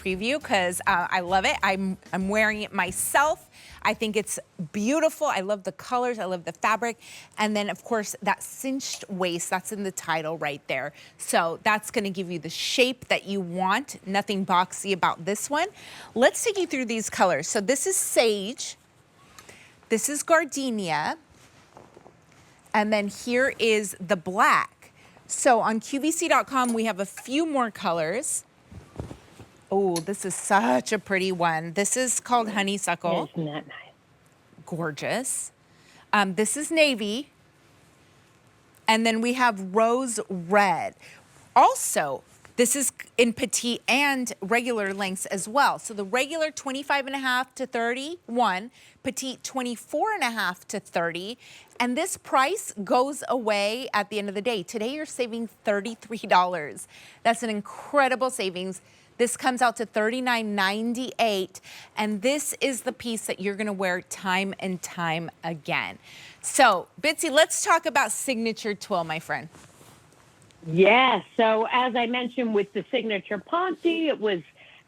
preview because I love it. I'm wearing it myself. I think it's beautiful. I love the colors. I love the fabric. And then, of course, that cinched waist, that's in the title right there. So that's going to give you the shape that you want. Nothing boxy about this one. Let's take you through these colors. So this is sage. This is gardenia. And then here is the black. So on QVC.com, we have a few more colors. Oh, this is such a pretty one. This is called honeysuckle. Isn't that nice? Gorgeous. This is navy. And then we have rose red. Also, this is in petite and regular lengths as well. So the regular 25.5 to 31, petite 24.5 to 30. And this price goes away at the end of the day. Today you're saving $33. That's an incredible savings. This comes out to $39.98, and this is the piece that you're gonna wear time and time again. So, Bitsy, let's talk about signature twill, my friend. Yes, so as I mentioned with the signature Ponte, it was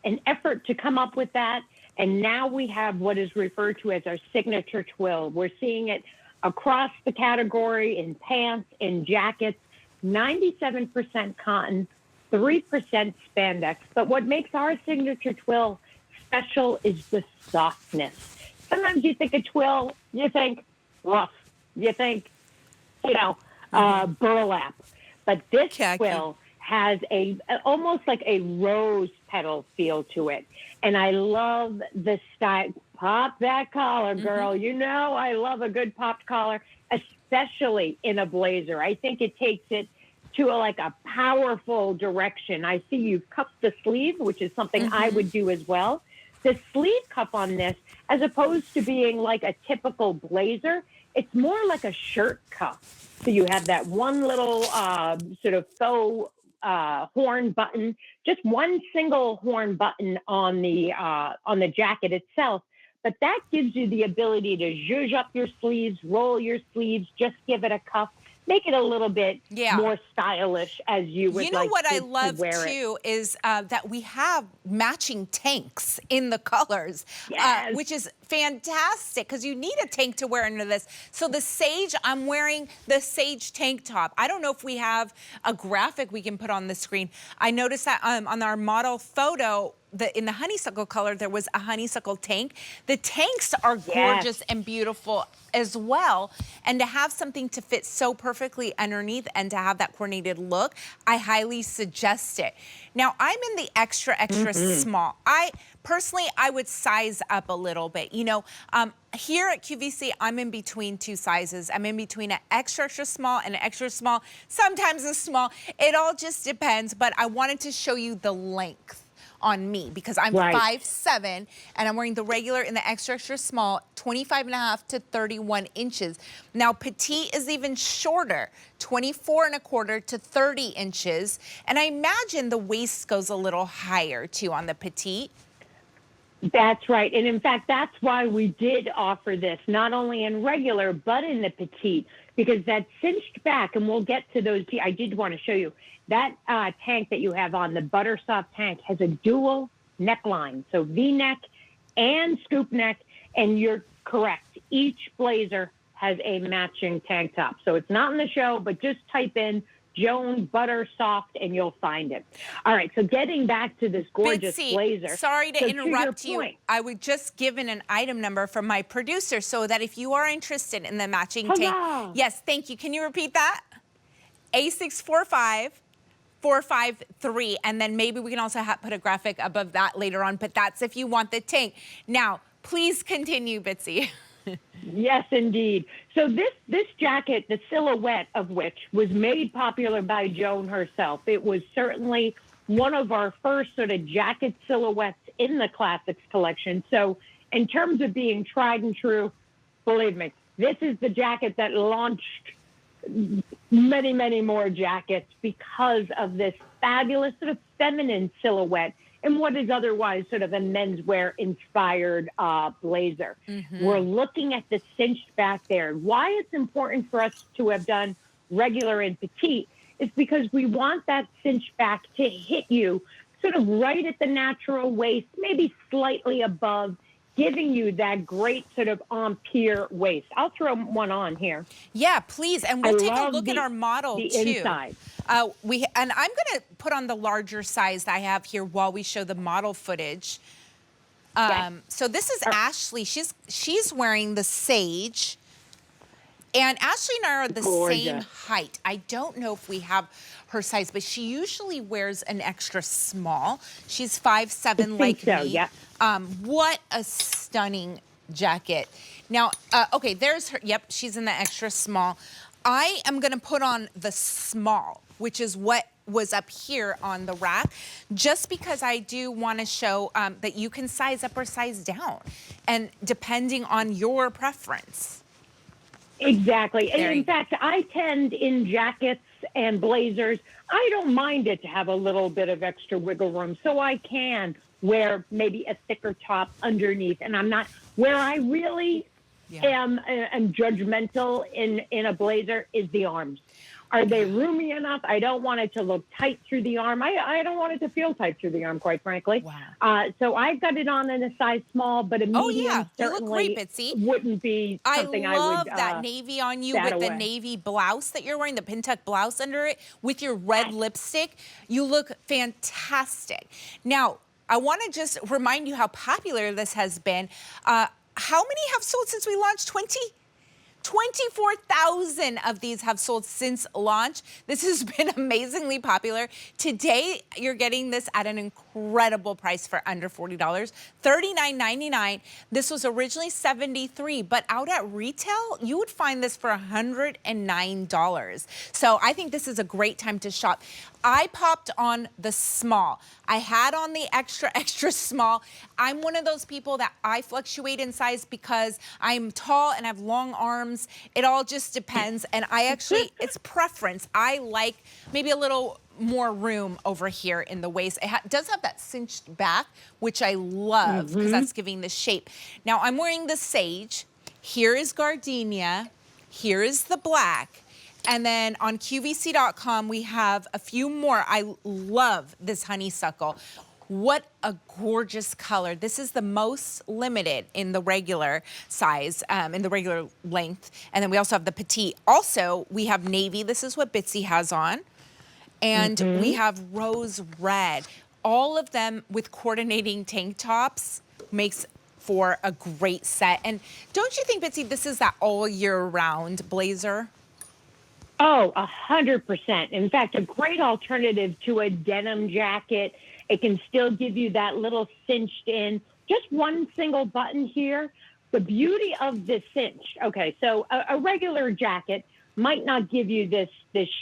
an effort to come up with that, and now we have what is referred to as our signature twill. We're seeing it across the category in pants, in jackets, 97% cotton, 3% spandex. But what makes our signature twill special is the softness. Sometimes you think a twill, you think rough, you think, burlap. But this twill has almost like a rose petal feel to it. And I love the style. Pop that collar, girl. You know I love a good popped collar, especially in a blazer. I think it takes it to a powerful direction. I see you've cuffed the sleeve, which is something I would do as well. The sleeve cuff on this, as opposed to being like a typical blazer, it's more like a shirt cuff. So you have that one little sort of faux horn button, just one single horn button on the jacket itself. But that gives you the ability to zhuzh up your sleeves, roll your sleeves, just give it a cuff. Make it a little bit more stylish as you would like to wear it. You know what I love too is that we have matching tanks in the colors, which is fantastic because you need a tank to wear under this. So the sage, I'm wearing the sage tank top. I don't know if we have a graphic we can put on the screen. I noticed that on our model photo, in the honeysuckle color, there was a honeysuckle tank. The tanks are gorgeous and beautiful as well. And to have something to fit so perfectly underneath and to have that coordinated look, I highly suggest it. Now, I'm in the extra small. Personally, I would size up a little bit. Here at QVC, I'm in between two sizes. I'm in between an extra small and an extra small, sometimes a small. It all just depends, but I wanted to show you the length on me because I'm 5'7" and I'm wearing the regular in the extra small, 25.5 to 31 inches. Now petite is even shorter, 24.25 to 30 inches. And I imagine the waist goes a little higher too on the petite. That's right. And in fact, that's why we did offer this, not only in regular, but in the petite, because that cinched back, and we'll get to those. I did want to show you that tank that you have on, the butter soft tank, has a dual neckline. So V-neck and scoop neck. And you're correct. Each blazer has a matching tank top. So it's not in the show, but just type in Joan butter soft and you'll find it. All right, so getting back to this gorgeous blazer. Sorry to interrupt you. I would just given an item number from my producer so that if you are interested in the matching tank. Yes, thank you. Can you repeat that? A645453, and then maybe we can also put a graphic above that later on, but that's if you want the tank. Now, please continue, Bitsy. Yes, indeed. So this jacket, the silhouette of which was made popular by Joan herself. It was certainly one of our first sort of jacket silhouettes in the classics collection. So in terms of being tried and true, believe me, this is the jacket that launched many, many more jackets because of this fabulous sort of feminine silhouette in what is otherwise sort of a menswear inspired blazer. We're looking at the cinched back there. Why it's important for us to have done regular and petite is because we want that cinched back to hit you sort of right at the natural waist, maybe slightly above, giving you that great sort of empire waist. I'll throw one on here. Yeah, please. And we'll take a look at our model the too. Inside. And I'm going to put on the larger size that I have here while we show the model footage. So this is Ashley. She's wearing the sage. And Ashley and I are the same height. I don't know if we have her size, but she usually wears an extra small. She's 5'7" like me. Yeah. What a stunning jacket. Now, okay, there's her. Yep, she's in the extra small. I am going to put on the small, which is what was up here on the rack, just because I do want to show that you can size up or size down, and depending on your preference. Exactly. And in fact, I tend in jackets and blazers, I don't mind it to have a little bit of extra wiggle room, so I can wear maybe a thicker top underneath. And I'm not, where I really am judgmental in a blazer is the arms. Are they roomy enough? I don't want it to look tight through the arm. I don't want it to feel tight through the arm, quite frankly. Wow. So I've got it on in a size small, but a medium certainly wouldn't be something I would. I love that navy on you with the navy blouse that you're wearing, the pintuck blouse under it with your red lipstick. You look fantastic. Now, I want to just remind you how popular this has been. How many have sold since we launched? 24,000 of these have sold since launch. This has been amazingly popular. Today, you're getting this at an incredible price for under $40, $39.99. This was originally $73, but out at retail, you would find this for $109. So I think this is a great time to shop. I popped on the small. I had on the extra, extra small. I'm one of those people that I fluctuate in size because I'm tall and have long arms. It all just depends. And I actually, it's preference. I like maybe a little more room over here in the waist. It does have that cinched back, which I love because that's giving the shape. Now I'm wearing the sage. Here is gardenia. Here is the black. And then on QVC.com, we have a few more. I love this honeysuckle. What a gorgeous color. This is the most limited in the regular size, in the regular length. And then we also have the petite. Also, we have navy. This is what Bitsy has on. And we have rose red. All of them with coordinating tank tops makes for a great set. And don't you think, Bitsy, this is that all year round blazer? Oh, 100%. In fact, a great alternative to a denim jacket. It can still give you that little cinched in, just one single button here. The beauty of this cinch. Okay, so a regular jacket might not give you this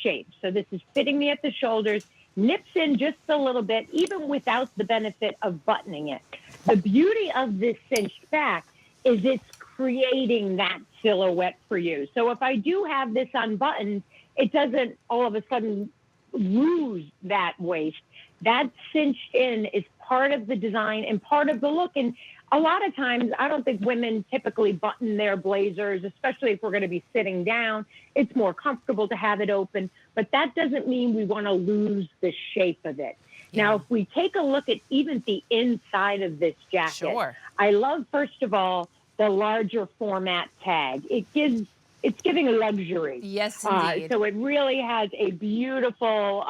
shape. So this is fitting me at the shoulders, nips in just a little bit, even without the benefit of buttoning it. The beauty of this cinched back is it's creating that silhouette for you. So if I do have this unbuttoned, it doesn't all of a sudden lose that waist. That cinched in is part of the design and part of the look. And a lot of times, I don't think women typically button their blazers, especially if we're going to be sitting down. It's more comfortable to have it open, but that doesn't mean we want to lose the shape of it. Yeah. Now, if we take a look at even the inside of this jacket, I love, first of all, the larger format tag. It's giving a luxury. Yes, indeed. So it really has a beautiful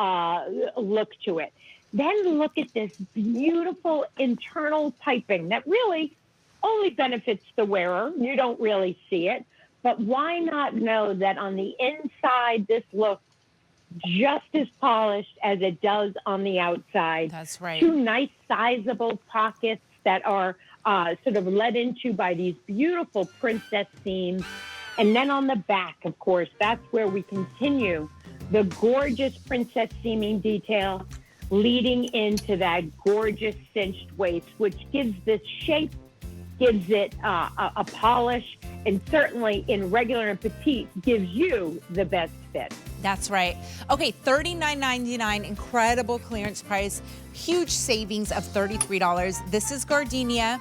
look to it. Then look at this beautiful internal piping that really only benefits the wearer. You don't really see it. But why not know that on the inside, this looks just as polished as it does on the outside. That's right. Two nice sizable pockets that are sort of led into by these beautiful princess seams. And then on the back, of course, that's where we continue the gorgeous princess seaming detail leading into that gorgeous cinched waist, which gives this shape, gives it a polish, and certainly in regular and petite gives you the best fit. That's right. Okay, $39.99, incredible clearance price, huge savings of $33. This is gardenia.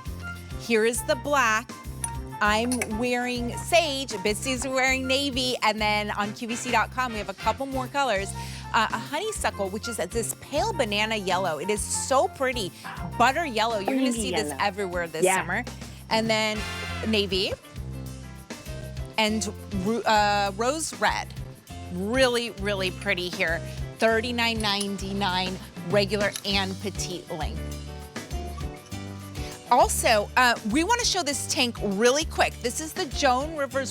Here is the black. I'm wearing sage, Bitsy's wearing navy, and then on QVC.com we have a couple more colors. a honeysuckle, which is this pale banana yellow. It is so pretty, butter yellow. You're gonna see this everywhere this summer. And then navy and rose red. Really, really pretty here. $39.99 regular and petite length. Also, we want to show this tank really quick. This is the Joan Rivers